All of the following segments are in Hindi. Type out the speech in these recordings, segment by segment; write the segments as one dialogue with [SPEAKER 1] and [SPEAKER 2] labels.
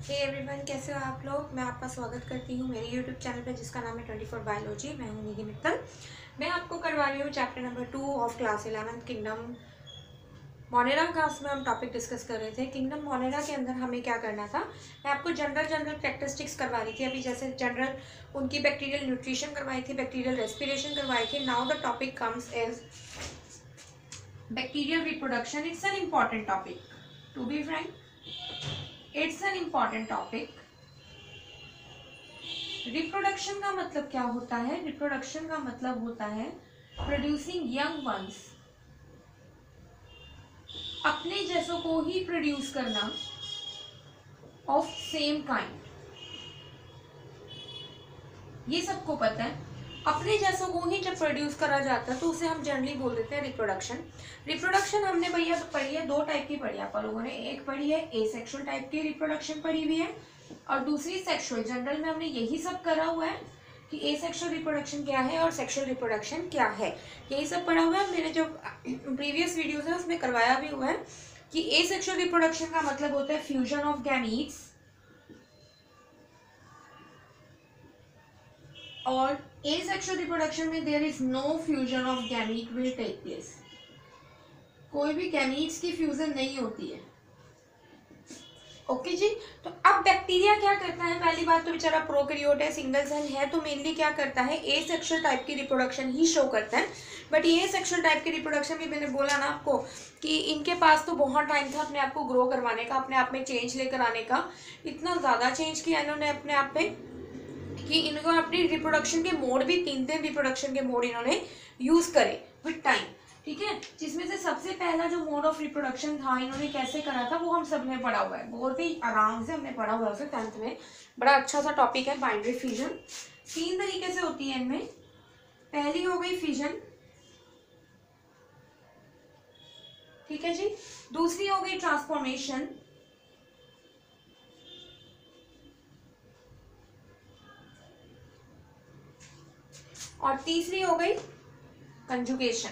[SPEAKER 1] हे एवरीवन, कैसे हो आप लोग। मैं आपका स्वागत करती हूँ मेरे यूट्यूब चैनल पे जिसका नाम है 24 बायोलॉजी। मैं हूँ निधि मित्तल। मैं आपको करवा रही हूँ chapter number 2 of class 11 kingdom Monera का। उसमें हम टॉपिक डिस्कस कर रहे थे। किंगडम मोनेरा के अंदर हमें क्या करना था, मैं आपको जनरल कैरेक्टरिस्टिक्स करवा रही थी अभी। जैसे जनरल उनकी बैक्टीरियल न्यूट्रिशन करवाई थी, बैक्टीरियल रेस्पिरेशन करवाई थी। Now the topic comes is bacterial reproduction. It's an important topic, to be frank it's an important topic. Reproduction का मतलब क्या होता है? रिप्रोडक्शन का मतलब होता है प्रोड्यूसिंग यंग वंस, अपने जैसों को ही प्रोड्यूस करना, ऑफ सेम काइंड। ये सबको पता है। अपने जैसों को ही जब प्रोड्यूस करा जाता है तो उसे हम जनरली बोल देते हैं रिप्रोडक्शन। रिप्रोडक्शन हमने भैया पढ़ी है, दो टाइप की पढ़ी है आप लोगों ने। एक पढ़ी है एसेक्सुअल टाइप की रिप्रोडक्शन पढ़ी हुई है, और दूसरी सेक्सुअल। जनरल में हमने यही सब करा हुआ है कि एसेक्सुअल रिप्रोडक्शन क्या है और सेक्सुअल रिप्रोडक्शन क्या है, यही सब पढ़ा हुआ है। मैंने जो प्रीवियस वीडियोस है उसमें करवाया भी हुआ है कि एसेक्सुअल रिप्रोडक्शन का मतलब होता है फ्यूजन ऑफ गैमीट्स, और asexual रिप्रोडक्शन में there is no fusion of gamete will take place. कोई भी गैमीट्स की फ्यूजन नहीं होती है। ओके जी। तो अब बैक्टीरिया क्या करता है? पहली बात तो बेचारा प्रोकैरियोट है, सिंगल सेल है, तो मेनली क्या करता है, एसेक्सुअल टाइप की रिप्रोडक्शन ही शो करता है। बट ये सेक्सुअल टाइप की रिप्रोडक्शन भी मैंने बोला ना आपको कि इनके पास तो बहुत टाइम था अपने आप को ग्रो करवाने का, अपने आप में चेंज लेकर आने का। इतना ज़्यादा चेंज किया इन्होंने अपने आप में कि इनको अपनी रिप्रोडक्शन के मोड भी तीन रिप्रोडक्शन के मोड इन्होंने यूज करे विद टाइम। ठीक है, जिसमें से सबसे पहला जो मोड ऑफ रिप्रोडक्शन था इन्होंने कैसे करा था वो हम सब ने पढ़ा हुआ है, बहुत ही आराम से हमने पढ़ा हुआ है उसे 10th में। बड़ा अच्छा सा टॉपिक है बाइनरी फिजन। तीन तरीके से होती है इनमें। पहली हो गई फिजन, ठीक है जी। दूसरी हो गई ट्रांसफॉर्मेशन, और तीसरी हो गई कंजुगेशन।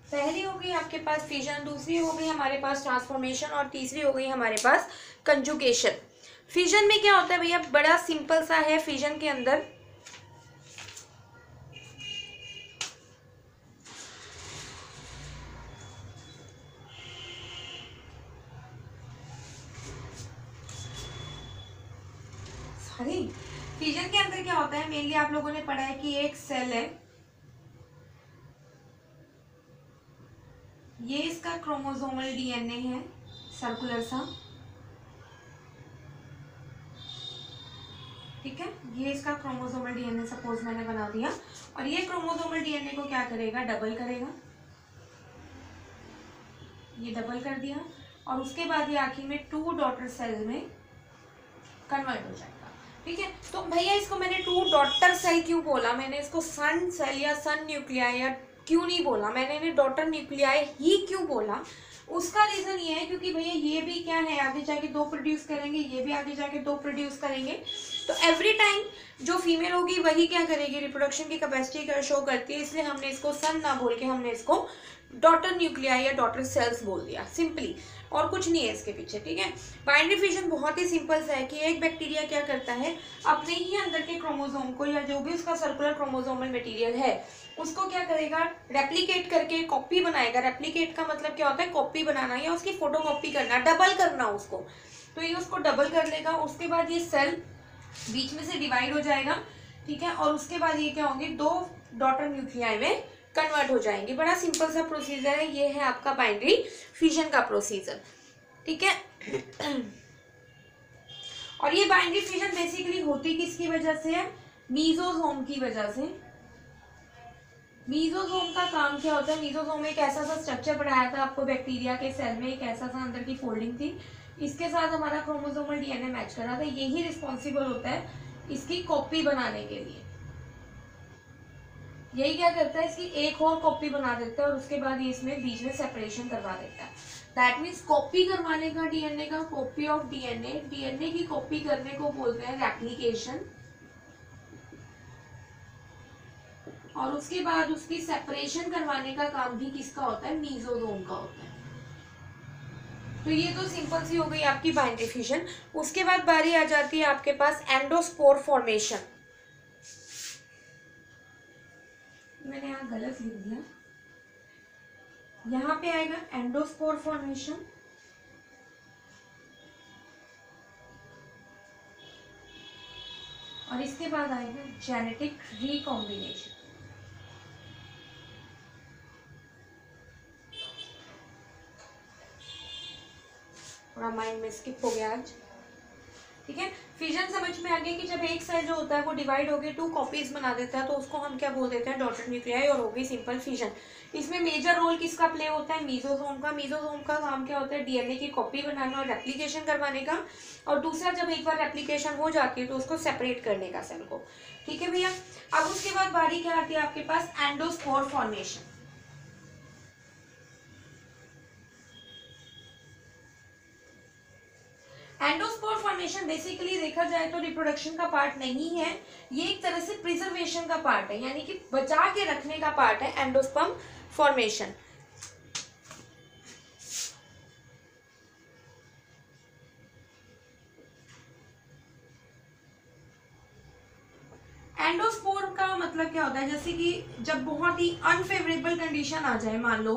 [SPEAKER 1] पहली हो गई आपके पास फिजन, दूसरी हो गई हमारे पास ट्रांसफॉर्मेशन, और तीसरी हो गई हमारे पास कंजुगेशन। फिजन में क्या होता है भैया, बड़ा सिंपल सा है। फिजन के अंदर फिजन के अंदर क्या होता है, मेनली आप लोगों ने पढ़ा है कि एक सेल है, ये इसका क्रोमोसोमल डीएनए है सर्कुलर सा, ठीक है। ये इसका क्रोमोसोमल डीएनए सपोज मैंने बना दिया, और ये क्रोमोसोमल डीएनए को क्या करेगा, डबल करेगा। ये डबल कर दिया, और उसके बाद ये आखिर में 2 डॉटर सेल में कन्वर्ट हो जाएगा। ठीक है, तो भैया इसको मैंने 2 डॉटर सेल क्यों बोला, मैंने इसको सन सेल या सन न्यूक्लियाई या क्यों नहीं बोला, मैंने इन्हें डॉटर न्यूक्लियाई ही क्यों बोला, उसका रीजन ये है क्योंकि भैया ये भी क्या है, आगे जाके 2 प्रोड्यूस करेंगे, ये भी आगे जाके 2 प्रोड्यूस करेंगे। तो एवरी टाइम जो फीमेल होगी वही क्या करेगी, रिप्रोडक्शन की कैपेसिटी का शो करती है, इसलिए हमने इसको सन ना बोल के हमने इसको डॉटर न्यूक्लियाई या डॉटर सेल्स बोल दिया सिंपली, और कुछ नहीं है इसके पीछे। ठीक है, बाइनरी फिजन बहुत ही सिंपल सा है कि एक बैक्टीरिया क्या करता है, अपने ही अंदर के क्रोमोसोम को या जो भी उसका सर्कुलर क्रोमोसोमल मटेरियल है उसको क्या करेगा, रेप्लिकेट करके कॉपी बनाएगा। रेप्लिकेट का मतलब क्या होता है, कॉपी बनाना या उसकी फोटोकॉपी करना, डबल करना उसको। तो ये उसको डबल कर लेगा, उसके बाद ये सेल बीच में से डिवाइड हो जाएगा, ठीक है, और उसके बाद ये क्या होंगे, 2 डॉटर न्यूक्लियाई में कन्वर्ट हो जाएंगे। बड़ा सिंपल सा प्रोसीजर है, ये है आपका बाइनरी फिजन का प्रोसीजर। ठीक है, और ये बाइनरी फिजन बेसिकली होती किसकी वजह से है, मीजोसोम की वजह से। मीजोसोम का काम क्या होता है, मीजोसोम एक ऐसा सा स्ट्रक्चर पढ़ाया था आपको बैक्टीरिया के सेल में, एक ऐसा सा अंदर की फोल्डिंग थी, इसके साथ हमारा क्रोमोसोमल डीएनए मैच कर रहा था, यही रिस्पॉन्सिबल होता है इसकी कॉपी बनाने के लिए। यही क्या करता है, इसकी एक और कॉपी बना देता है, और उसके बाद ये इसमें बीच में सेपरेशन करवा देता है। दैट मीन्स कॉपी करवाने का डीएनए का, कॉपी ऑफ डीएनए, डीएनए की कॉपी करने को बोलते हैं रेप्लिकेशन, और उसके बाद उसकी सेपरेशन करवाने का काम भी किसका होता है, मीजोजोम का होता है। तो ये तो सिंपल सी हो गई आपकी बाइनरी फिशन। उसके बाद बारी आ जाती है आपके पास एंडोस्पोर फॉर्मेशन। मैंने यहाँ गलत लिख दिया, यहाँ पे आएगा एंडोस्पोर फॉर्मेशन, और इसके बाद आएगा जेनेटिक रिकॉम्बिनेशन। थोड़ा माइंड में स्किप हो गया आज, ठीक है। फिजन समझ में आ गया कि जब एक सेल जो होता है वो डिवाइड होकर 2 कॉपीज बना देता है तो उसको हम क्या बोल देते हैं, डॉटर न्यूक्लियाई, और हो गई सिंपल फिजन। इसमें मेजर रोल किसका प्ले होता है, मीजोसोम का। मीजोसोम का काम क्या होता है, डीएनए की कॉपी बनाना और रेप्लिकेशन करवाने का, और दूसरा जब एक बार रेप्लिकेशन हो जाती है तो उसको सेपरेट करने का सेल को, ठीक है भैया। अब उसके बाद बारी क्या आती है आपके पास, endospore formation. Endospore formation basically देखा जाए तो रिप्रोडक्शन का पार्ट नहीं है, ये एक तरह से प्रिजर्वेशन का पार्ट है, यानी कि बचा के रखने का पार्ट है एंडोस्पर्म फॉर्मेशन। एंडोस्पोर का मतलब क्या होता है, जैसे कि जब बहुत ही अनफेवरेबल कंडीशन आ जाए, मान लो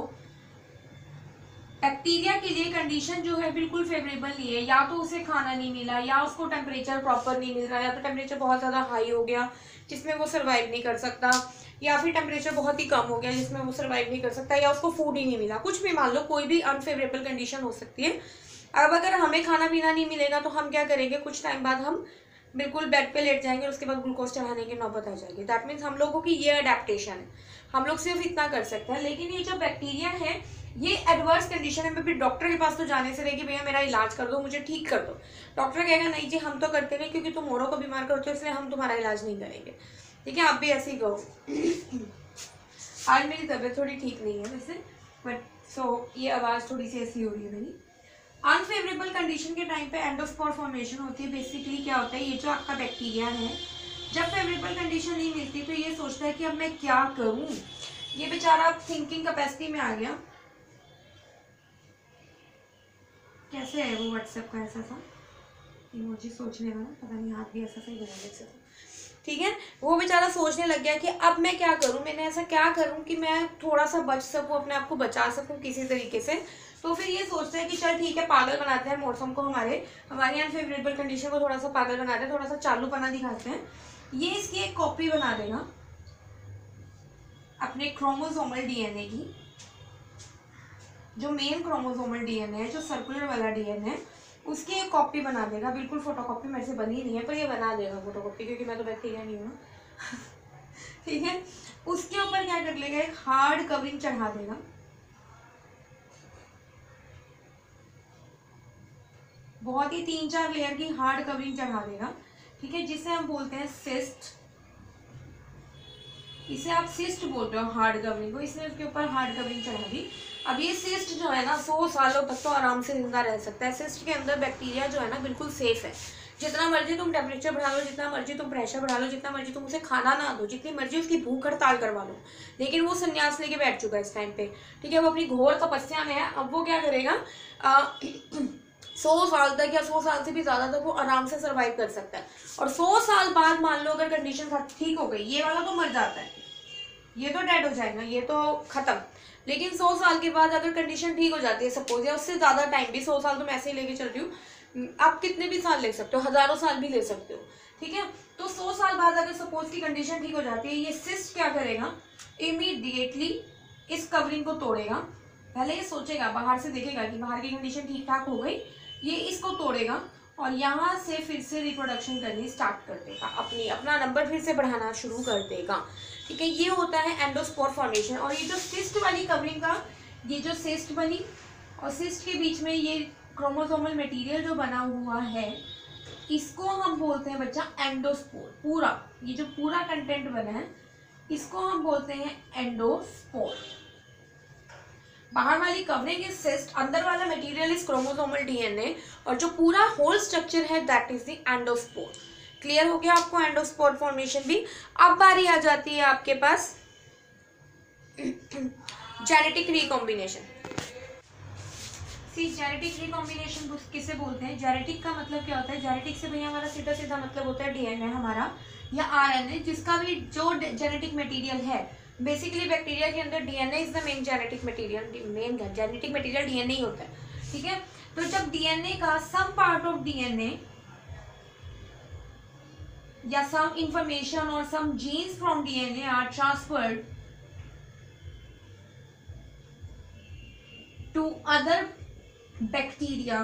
[SPEAKER 1] बैक्टीरिया के लिए कंडीशन जो है बिल्कुल फेवरेबल नहीं है, या तो उसे खाना नहीं मिला, या उसको टेम्परेचर प्रॉपर नहीं मिल रहा, या तो टेम्परेचर बहुत ज़्यादा हाई हो गया जिसमें वो सर्वाइव नहीं कर सकता, या फिर टेम्परेचर बहुत ही कम हो गया जिसमें वो सर्वाइव नहीं कर सकता, या उसको फूड ही नहीं मिला, कुछ भी मान लो, कोई भी अनफेवरेबल कंडीशन हो सकती है। अब अगर हमें खाना पीना नहीं मिलेगा तो हम क्या करेंगे, कुछ टाइम बाद हम बिल्कुल बेड पे लेट जाएंगे और उसके बाद ग्लूकोज चढ़ाने की नौबत आ जाएगी। दैट मीन्स हम लोगों की ये अडेप्टेशन है, हम लोग सिर्फ इतना कर सकते हैं। लेकिन ये जो बैक्टीरिया है ये एडवर्स कंडीशन है, फिर डॉक्टर के पास तो जाने से रहेगी, भैया मेरा इलाज कर दो, मुझे ठीक कर दो। डॉक्टर कहेगा नहीं जी हम तो करते नहीं, क्योंकि तुम औरों को बीमार करते हो इसलिए हम तुम्हारा इलाज नहीं करेंगे, ठीक है। आप भी ऐसे ही कहो। आज मेरी तबीयत थोड़ी ठीक नहीं है वैसे, बट सो ये आवाज़ थोड़ी सी ऐसी हो रही है मेरी। अनफेवरेबल कंडीशन के टाइम पे एंडोस्पोर फॉर्मेशन होती है। बेसिकली क्या होता है, ये जो आपका बैक्टीरिया है जब फेवरेबल कंडीशन नहीं मिलती तो ये सोचता है कि अब मैं क्या करूं। ये बेचारा थिंकिंग कैपेसिटी में आ गया। कैसे है वो व्हाट्सएप का ऐसा सा इमोजी सोचने वाला, पता नहीं हाथ भी ऐसा सही बना देते, ठीक है। वो बेचारा सोचने लग गया कि अब मैं क्या करूं, मैंने ऐसा क्या करूं कि मैं थोड़ा सा बच सकूं, अपने आप को बचा सकूं किसी तरीके से। तो फिर ये सोचते हैं कि चल ठीक है, पागल बनाते हैं मौसम को, हमारी अनफेवरेबल कंडीशन को थोड़ा सा पागल बनाते हैं, थोड़ा सा चालूपना दिखाते हैं। ये इसकी एक कॉपी बना देगा अपने क्रोमोसोमल डीएनए की, जो मेन क्रोमोसोमल डीएनए है, जो सर्कुलर वाला डीएनए है, उसकी एक कॉपी बना देगा। बिल्कुल फोटोकॉपी मेरे से बनी नहीं है पर ये बना देगा फोटोकॉपी, क्योंकि मैं तो बैक्टीरिया नहीं हूँ ठीक है। उसके ऊपर क्या कर लेगा, एक हार्ड कवरिंग चढ़ा देगा, बहुत ही 3-4 लेयर की हार्ड कवरिंग चढ़ा देगा, ठीक है, जिसे हम बोलते हैं सिस्ट। इसे आप सिस्ट बोलते हो हार्ड कवरिंग को, इसने उसके ऊपर हार्ड कवरिंग चढ़ा दी। अब ये सिस्ट जो है ना 100 सालों तक तो आराम से जिंदा रह सकता है। सिस्ट के अंदर बैक्टीरिया जो है ना बिल्कुल सेफ है। जितना मर्जी तुम टेम्परेचर बढ़ा लो, जितना मर्जी तुम प्रेशर बढ़ा लो, जितना मर्जी तुम उसे खाना ना दो, जितनी मर्जी उसकी भूख हड़ताल करवा लो, लेकिन वो संन्यास लेके बैठ चुका है इस टाइम पे, ठीक है। वो अपनी घोर तपस्या में है। अब वो क्या करेगा, 100 साल तक या 100 साल से भी ज़्यादा तक वो आराम से सर्वाइव कर सकता है। और 100 साल बाद मान लो अगर कंडीशन ठीक हो गई, ये वाला तो मर जाता है, ये तो डेड हो जाएगा, ये तो खत्म। लेकिन 100 साल के बाद अगर कंडीशन ठीक हो जाती है सपोज, या उससे ज़्यादा टाइम भी, 100 साल तो मैं ऐसे ही लेके चल रही हूँ, आप कितने भी साल ले सकते हो, हज़ारों साल भी ले सकते हो, ठीक है। तो 100 साल बाद अगर सपोज की कंडीशन ठीक हो जाती है, ये सिस्ट क्या करेगा, इमीडिएटली इस कवरिंग को तोड़ेगा। पहले ये सोचेगा, बाहर से देखेगा कि बाहर की कंडीशन ठीक ठाक हो गई, ये इसको तोड़ेगा और यहाँ से फिर से रिप्रोडक्शन करनी स्टार्ट कर देगा, अपना नंबर फिर से बढ़ाना शुरू कर देगा, ठीक है। ये होता है एंडोस्पोर फॉर्मेशन। और ये जो सिस्ट वाली कवरिंग का, ये जो सिस्ट बनी और सिस्ट के बीच में ये क्रोमोसोमल मटेरियल जो बना हुआ है, इसको हम बोलते हैं बच्चा एंडोस्पोर। पूरा ये जो पूरा कंटेंट बना है इसको हम बोलते हैं एंडोस्पोर। बाहर वाली कवरिंग इज सिस्ट, अंदर वाला मटेरियल इज क्रोमोसोमल डीएनए, और जो पूरा होल स्ट्रक्चर है that is the endospore. Clear हो गया आपको एंडोस्पोर फॉर्मेशन भी। अब बारी आ जाती है आपके पास जेनेटिक रिकॉम्बिनेशन। सी जेनेटिक रिकॉम्बिनेशन किसे बोलते हैं? जेनेटिक का मतलब क्या होता है? जेनेटिक से भैया हमारा सीधा सीधा मतलब होता है डीएनए हमारा या आरएनए, जिसका भी जो जेनेटिक मटेरियल है। बेसिकली बैक्टीरिया के अंदर DNA is the main genetic material, main genetic material DNA ही होता है, ठीक है। तो जब डीएनए का सम पार्ट ऑफ डीएनए या some information or some genes from DNA are transferred to other bacteria,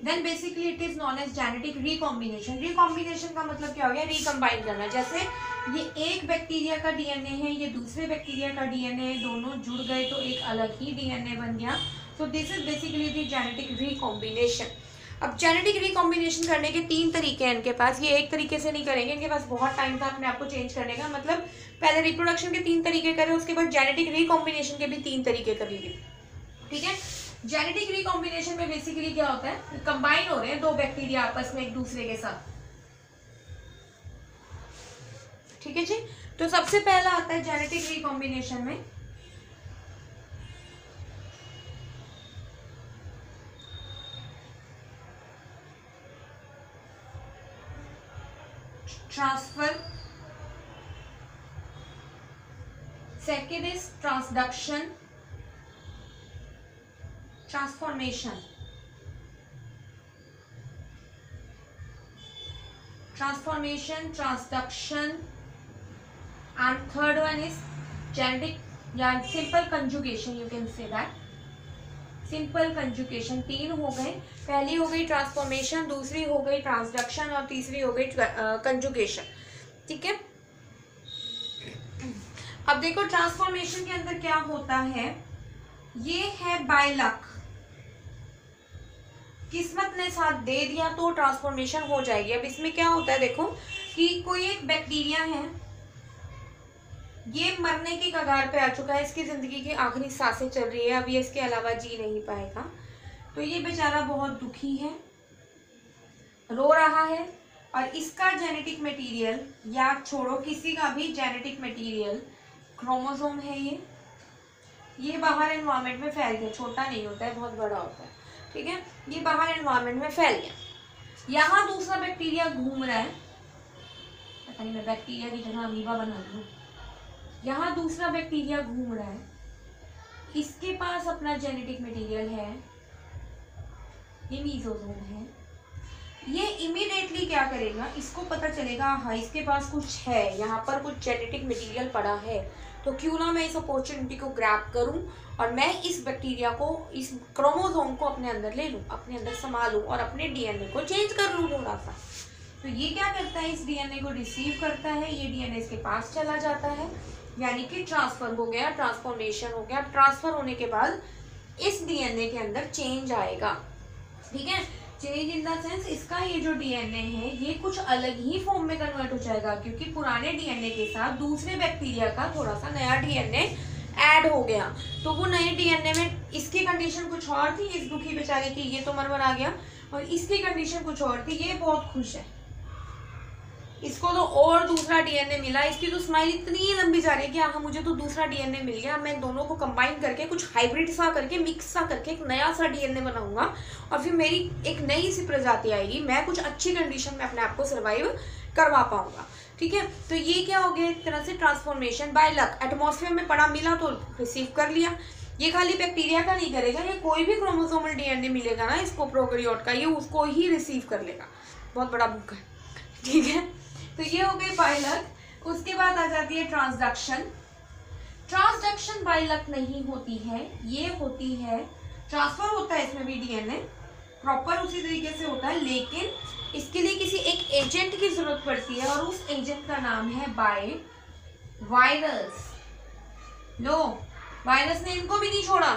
[SPEAKER 1] then basically it is known as genetic recombination। recombination का मतलब क्या हो गया? रिकम्बाइन करना। जैसे ये एक बैक्टीरिया का डीएनए है, ये दूसरे बैक्टीरिया का डीएनए है, दोनों जुड़ गए तो एक अलग ही डीएनए बन गया। So this is basically the genetic recombination. अब जेनेटिक रिकॉम्बिनेशन करने के 3 तरीके हैं इनके पास। ये एक तरीके से नहीं करेंगे, इनके पास बहुत टाइम था अपने आप को चेंज करने का। मतलब पहले रिप्रोडक्शन के 3 तरीके करें, उसके बाद जेनेटिक रिकॉम्बिनेशन के भी 3 तरीके कर लीजिए, ठीक है। जेनेटिक रिकॉम्बिनेशन में बेसिकली क्या होता है? कंबाइन हो रहे हैं 2 बैक्टीरिया आपस में एक दूसरे के साथ, ठीक है जी। तो सबसे पहला आता है जेनेटिक रिकॉम्बिनेशन में transfer, second is transduction, transformation, transduction, and third one is genetic या simple conjugation, you can say that simple conjugation। 3 हो गए, पहली हो गई ट्रांसफॉर्मेशन, दूसरी हो गई ट्रांसडक्शन और तीसरी हो गई कंजुगेशन, ठीक है। अब देखो ट्रांसफॉर्मेशन के अंदर क्या होता है, ये है बाय लक, किस्मत ने साथ दे दिया तो ट्रांसफॉर्मेशन हो जाएगी। अब इसमें क्या होता है, देखो कि कोई एक बैक्टीरिया है, ये मरने की कगार पे आ चुका है, इसकी जिंदगी की आखिरी सांसें चल रही है, अब ये इसके अलावा जी नहीं पाएगा। तो ये बेचारा बहुत दुखी है, रो रहा है, और इसका जेनेटिक मटेरियल या छोड़ो किसी का भी जेनेटिक मटेरियल क्रोमोसोम है, ये बाहर एनवायरनमेंट में फैल गया। छोटा नहीं होता है, बहुत बड़ा होता है, ठीक है। ये बाहर एनवायरनमेंट में फैल गया, यहाँ दूसरा बैक्टीरिया घूम रहा है, पता नहीं मैं बैक्टीरिया की जगह अमीबा बना दूं। यहाँ दूसरा बैक्टीरिया घूम रहा है, इसके पास अपना जेनेटिक मटेरियल है, ये मीजोसोम है। ये इमीडिएटली क्या करेगा, इसको पता चलेगा हाँ इसके पास कुछ है, यहाँ पर कुछ जेनेटिक मटेरियल पड़ा है, तो क्यों ना मैं इस अपॉर्चुनिटी को ग्रैब करूं और मैं इस बैक्टीरिया को, इस क्रोमोसोम को अपने अंदर ले लूं, अपने अंदर संभालूं और अपने डीएनए को चेंज कर लूं थोड़ा सा। तो ये क्या करता है, इस डीएनए को रिसीव करता है, ये डीएनए इसके पास चला जाता है, यानी कि ट्रांसफर हो गया, ट्रांसफॉर्मेशन हो गया। ट्रांसफर होने के बाद इस डीएनए के अंदर चेंज आएगा, ठीक है। चेंज इन द सेंस इसका ये जो डीएनए है ये कुछ अलग ही फॉर्म में कन्वर्ट हो जाएगा, क्योंकि पुराने डीएनए के साथ दूसरे बैक्टीरिया का थोड़ा सा नया डीएनए ऐड हो गया। तो वो नए डीएनए में इसकी कंडीशन कुछ और थी, इस दुखी बेचारे की, ये तो मर आ गया, और इसकी कंडीशन कुछ और थी, ये बहुत खुश है, इसको तो और दूसरा डीएनए मिला। इसकी तो स्माइल इतनी लंबी जा रही है कि हाँ मुझे तो दूसरा डीएनए मिल गया, मैं दोनों को कंबाइन करके कुछ हाइब्रिड सा करके, मिक्स सा करके एक नया सा डीएनए बनाऊंगा और फिर मेरी एक नई सी प्रजाति आएगी, मैं कुछ अच्छी कंडीशन में अपने आप को सर्वाइव करवा पाऊंगा, ठीक है। तो ये क्या हो गया, एक तरह से ट्रांसफॉर्मेशन बाय लक, एटमॉस्फेयर में पड़ा मिला तो रिसीव कर लिया। ये खाली बैक्टीरिया का नहीं करेगा, ये कोई भी क्रोमोसोमल डीएनए मिलेगा ना इसको प्रोकैरियोट का, ये उसको ही रिसीव कर लेगा। बहुत बड़ा बुक है, ठीक है। तो ये हो गई बाय लक। उसके बाद आ जाती है ट्रांसडक्शन। ट्रांसडक्शन बाय लक नहीं होती है, ये होती है, ट्रांसफर होता है इसमें भी डीएनए प्रॉपर उसी तरीके से होता है, लेकिन इसके लिए किसी एक एजेंट की जरूरत पड़ती है और उस एजेंट का नाम है बाय वायरस। लो वायरस ने इनको भी नहीं छोड़ा,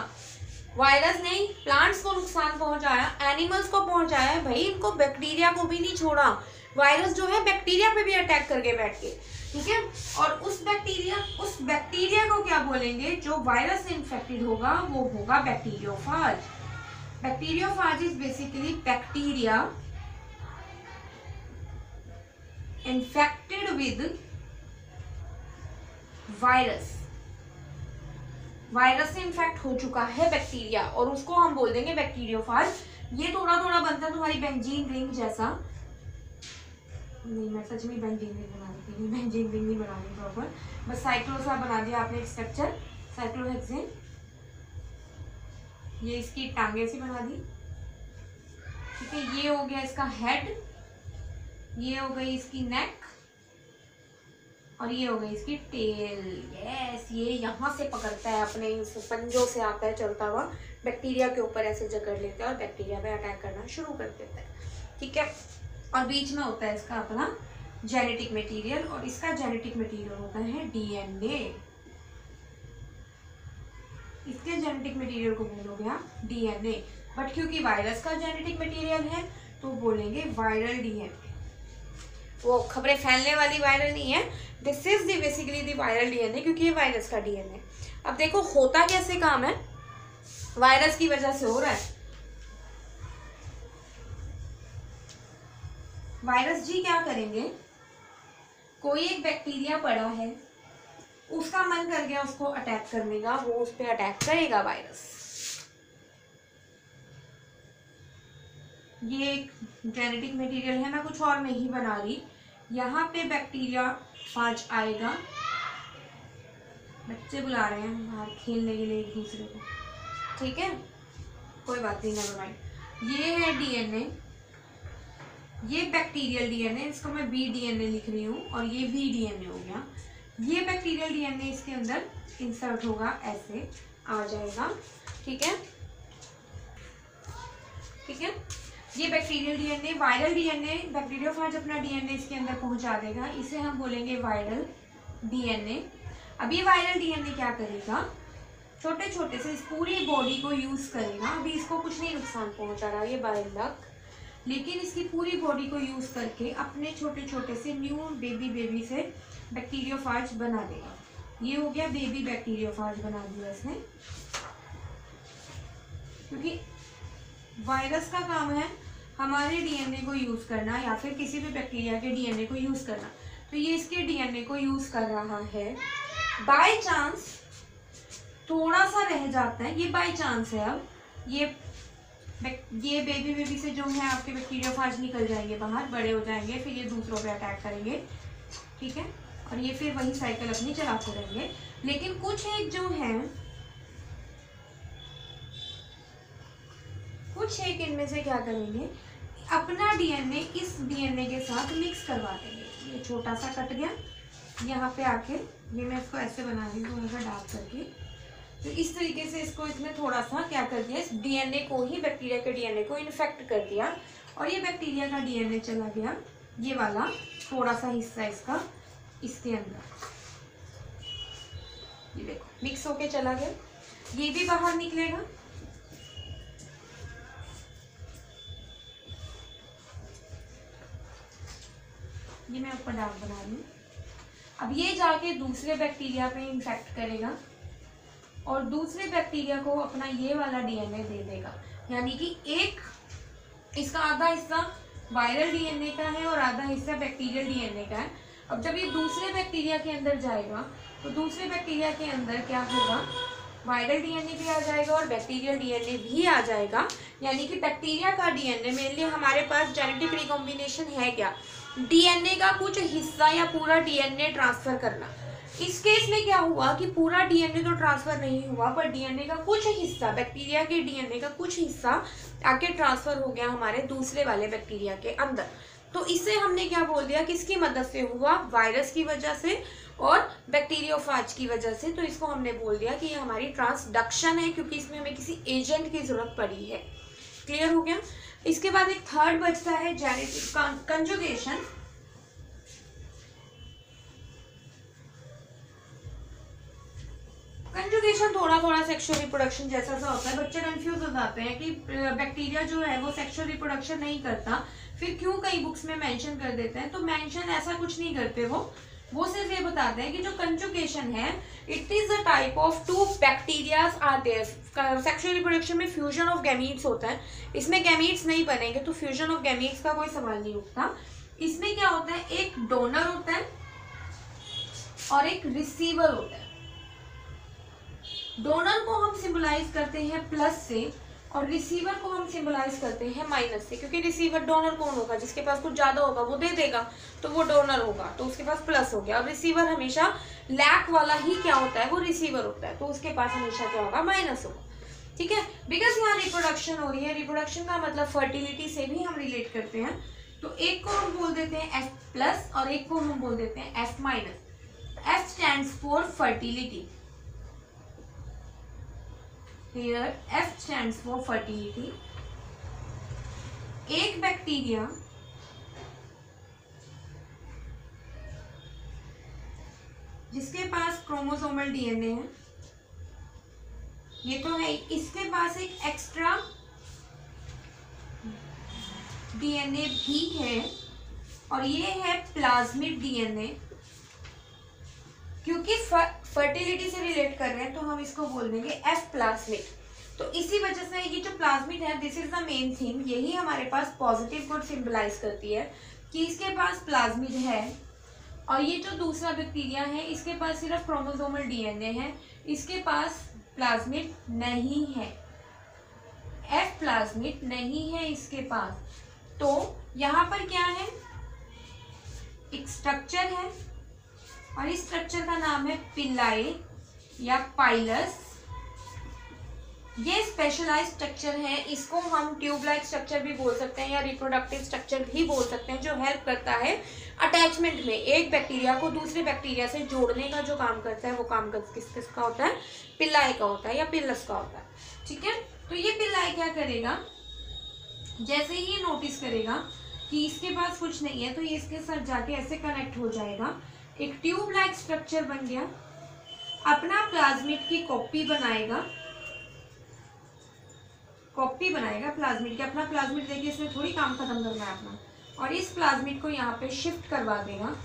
[SPEAKER 1] वायरस ने प्लांट्स को नुकसान पहुंचाया, एनिमल्स को पहुंचाया, भाई इनको बैक्टीरिया को भी नहीं छोड़ा। वायरस जो है बैक्टीरिया पे भी अटैक करके बैठ के, ठीक है। और उस बैक्टीरिया को क्या बोलेंगे, जो वायरस से इन्फेक्टेड होगा वो होगा bacteriophage. Bacteriophage is basically bacteria infected with virus, virus से इन्फेक्ट हो चुका है बैक्टीरिया और उसको हम बोल देंगे बैक्टीरियोफाज। ये थोड़ा थोड़ा बनता है तुम्हारी बेंजीन रिंग जैसा। नहीं, मैं सच में बेंजीन रिंग बना रही थी, बेंजीन रिंग नहीं बना रही प्रॉपर, बस साइक्लोसा बना दिया आपने एक स्ट्रक्चर, साइक्लोहेक्सेन। ये इसकी टांगे सी बना दी, ठीक है। ये हो गया इसका हेड, ये हो गई इसकी नेक और ये हो गई इसकी टेल। यस, ये यहाँ से पकड़ता है, अपने पंजों से आता है चलता हुआ, बैक्टीरिया के ऊपर ऐसे जकड़ लेता है और बैक्टीरिया पे अटैक करना शुरू कर देता है, ठीक है। और बीच में होता है इसका अपना जेनेटिक मटेरियल और इसका जेनेटिक मटेरियल होता है डीएनए। इसके जेनेटिक मटेरियल को बोलोगे आप डीएनए, बट क्योंकि वायरस का जेनेटिक मटेरियल है तो बोलेंगे वायरल डीएनए। वो खबरें फैलने वाली वायरल नहीं है, this is the basically the viral DNA, क्योंकि ये वायरस का डीएनए। अब देखो होता कैसे काम है, वायरस की वजह से हो रहा है। वायरस जी क्या करेंगे, कोई एक बैक्टीरिया पड़ा है, उसका मन कर गया उसको अटैक करने का, वो उस पर अटैक करेगा वायरस। ये एक जेनेटिक मटेरियल है, मैं कुछ और नहीं बना रही। यहाँ पे बैक्टीरिया फाज आएगा, बच्चे बुला रहे हैं बाहर खेलने के लिए एक दूसरे को, ठीक है, कोई बात नहीं, नेवर माइंड। ये है डीएनए, ये बैक्टीरियल डीएनए, इसको मैं बी डीएनए लिख रही हूँ और ये वी डीएनए हो गया। ये बैक्टीरियल डीएनए इसके अंदर इंसर्ट होगा, ऐसे आ जाएगा, ठीक है, ठीक है। ये bacterial DNA, viral DNA, bacteriophage अपना डीएनए इसके अंदर पहुंचा देगा, इसे हम बोलेंगे वायरल डीएनए। अब ये वायरल डीएनए क्या करेगा, छोटे छोटे से इस पूरी बॉडी को यूज करेगा। अभी इसको कुछ नहीं नुकसान पहुंचा रहा ये बाय लक, लेकिन इसकी पूरी बॉडी को यूज करके अपने छोटे छोटे से न्यू बेबी से बैक्टीरियोफाज बना देगा। ये हो गया बेबी बैक्टीरियोफाज बना दिया इसने, क्योंकि वायरस का काम है हमारे डीएनए को यूज करना या फिर किसी भी बैक्टीरिया के डीएनए को यूज करना, तो ये इसके डीएनए को यूज कर रहा है। बाय चांस थोड़ा सा रह जाता है, ये बाय चांस है। अब ये बेबी से जो है आपके बैक्टीरियोफाज निकल जाएंगे बाहर, बड़े हो जाएंगे, फिर ये दूसरों पे अटैक करेंगे, ठीक है, और ये फिर वही साइकिल अपनी चलाते रहेंगे। लेकिन कुछ एक जो है, कुछ एक इनमें से क्या करेंगे, अपना डीएनए इस डीएनए के साथ मिक्स करवा देंगे। ये छोटा सा कट गया, यहाँ पे आके ये मैं इसको ऐसे बना रही हूँ थोड़ा सा डार्क करके, तो इस तरीके से इसको इसमें थोड़ा सा क्या कर दिया, इस डीएनए को ही, बैक्टीरिया के डीएनए को इन्फेक्ट कर दिया और ये बैक्टीरिया का डीएनए चला गया, ये वाला थोड़ा सा हिस्सा इसका इसके अंदर, ये देखो मिक्स होके चला गया, ये भी बाहर निकलेगा। ये मैं ऊपर डार्क बना रही हूँ। अब ये जाके दूसरे बैक्टीरिया पे इन्फेक्ट करेगा और दूसरे बैक्टीरिया को अपना ये वाला डीएनए दे देगा, यानी कि एक इसका आधा हिस्सा वायरल डीएनए का है और आधा हिस्सा बैक्टीरियल डीएनए का है। अब जब ये दूसरे बैक्टीरिया के अंदर जाएगा तो दूसरे बैक्टीरिया के अंदर क्या होगा, वायरल डीएनए भी आ जाएगा और बैक्टीरियल डीएनए भी आ जाएगा, यानी कि बैक्टीरिया का डीएनए, मेनली हमारे पास जेनेटिक रिकॉम्बिनेशन है क्या, डीएनए का कुछ हिस्सा या पूरा डीएनए ट्रांसफर करना। इस केस में क्या हुआ कि पूरा डीएनए तो ट्रांसफर नहीं हुआ, पर डीएनए का कुछ हिस्सा, बैक्टीरिया के डीएनए का कुछ हिस्सा आके ट्रांसफर हो गया हमारे दूसरे वाले बैक्टीरिया के अंदर। तो इसे हमने क्या बोल दिया, किसकी मदद से हुआ, वायरस की वजह से और बैक्टीरियोफाज की वजह से। तो इसको हमने बोल दिया कि ये हमारी ट्रांसडक्शन है, क्योंकि इसमें हमें किसी एजेंट की जरूरत पड़ी है। क्लियर हो गया। इसके बाद एक थर्ड बचता है जेनेटिक कंजुगेशन। कंजुगेशन थोड़ा थोड़ा सेक्सुअल रिप्रोडक्शन जैसा सा होता है। बच्चे कंफ्यूज हो जाते हैं कि बैक्टीरिया जो है वो सेक्सुअल रिप्रोडक्शन नहीं करता, फिर क्यों कई बुक्स में मेंशन कर देते हैं। तो मेंशन ऐसा कुछ नहीं करते, वो सिर्फ ये बताते हैं कि जो कंजुगेशन है, it is a type of two bacterias are there. Sexual reproduction में फ्यूजन ऑफ गैमीट्स होता है, इसमें गैमीट्स नहीं बनेंगे तो फ्यूजन ऑफ गैमीट्स का कोई सवाल नहीं उठता। इसमें क्या होता है, एक डोनर होता है और एक रिसीवर होता है। डोनर को हम सिंबलाइज करते हैं प्लस से और रिसीवर को हम सिंबलाइज करते हैं माइनस से, क्योंकि रिसीवर डोनर कौन होगा, जिसके पास कुछ ज्यादा होगा वो दे देगा, तो वो डोनर होगा, तो उसके पास प्लस हो गया। और रिसीवर हमेशा लैक वाला ही क्या होता है, वो रिसीवर होता है, तो उसके पास हमेशा क्या होगा, माइनस होगा। ठीक है, बिकॉज यहाँ रिप्रोडक्शन हो रही है, रिप्रोडक्शन का मतलब फर्टिलिटी से भी हम रिलेट करते हैं, तो एक को हम बोल देते हैं एफ प्लस और एक को हम बोल देते हैं F minus. F stands for fertility, here F stands for fertility। एक बैक्टीरिया जिसके पास क्रोमोसोमल डीएनए है, ये तो है, इसके पास एक एक्स्ट्रा डीएनए भी है और ये है प्लाज्मिड डीएनए। क्योंकि फर्टिलिटी से रिलेट कर रहे हैं तो हम इसको बोल देंगे एफ प्लाज्मिड। तो इसी वजह से ये जो प्लाज्मिड है, this is the main theme, यही हमारे पास पॉजिटिव को सिंबलाइज करती है कि इसके पास प्लाज्मिड है। और ये जो दूसरा बैक्टीरिया है, इसके पास सिर्फ क्रोमोसोमल डीएनए है, इसके पास प्लाज्मिड नहीं है, एफ प्लाज्मिड नहीं है इसके पास। तो यहाँ पर क्या है, एक स्ट्रक्चर है और इस स्ट्रक्चर का नाम है पिल्लाई या पाइलस। ये स्पेशलाइज्ड स्ट्रक्चर है, इसको हम ट्यूब लाइक स्ट्रक्चर भी बोल सकते हैं या रिप्रोडक्टिव स्ट्रक्चर भी बोल सकते हैं, जो हेल्प करता है अटैचमेंट में, एक बैक्टीरिया को दूसरे बैक्टीरिया से जोड़ने का जो काम करता है वो काम किसका होता है, पिल्लाई का होता है या पिल्लस का होता है। ठीक है, तो ये पिल्लाई क्या करेगा, जैसे ही ये नोटिस करेगा कि इसके पास कुछ नहीं है तो ये इसके साथ जाके ऐसे कनेक्ट हो जाएगा, एक ट्यूब लाइक स्ट्रक्चर बन गया, अपना प्लाज्मिड की कॉपी बनाएगा प्लाज्मिड की, अपना प्लाज्मिड देखिए, इसमें थोड़ी काम खत्म करना है अपना, और इस प्लाज्मिड को यहाँ पे शिफ्ट करवा देगा।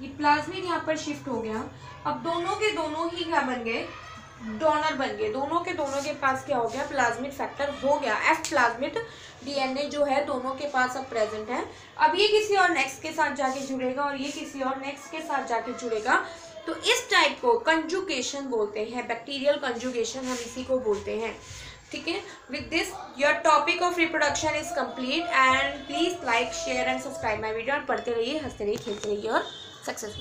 [SPEAKER 1] ये प्लाज्मिड यहाँ पर शिफ्ट हो गया। अब दोनों के दोनों ही क्या बन गए, डोनर बन गए, दोनों के पास क्या हो गया, प्लाज्मिड फैक्टर हो गया, एफ प्लाज्मिड डीएनए जो है दोनों के पास अब प्रेजेंट है। अब ये किसी और नेक्स्ट के साथ जाके जुड़ेगा और ये किसी और नेक्स्ट के साथ जाके जुड़ेगा, तो इस टाइप को कंजुगेशन बोलते हैं, बैक्टीरियल कंजुगेशन हम इसी को बोलते हैं। ठीक है, with this your topic of reproduction is complete and please like share and subscribe my video, और पढ़ते रहिए, हंसते रहिए, खेलते रहिए और सक्सेसफुल।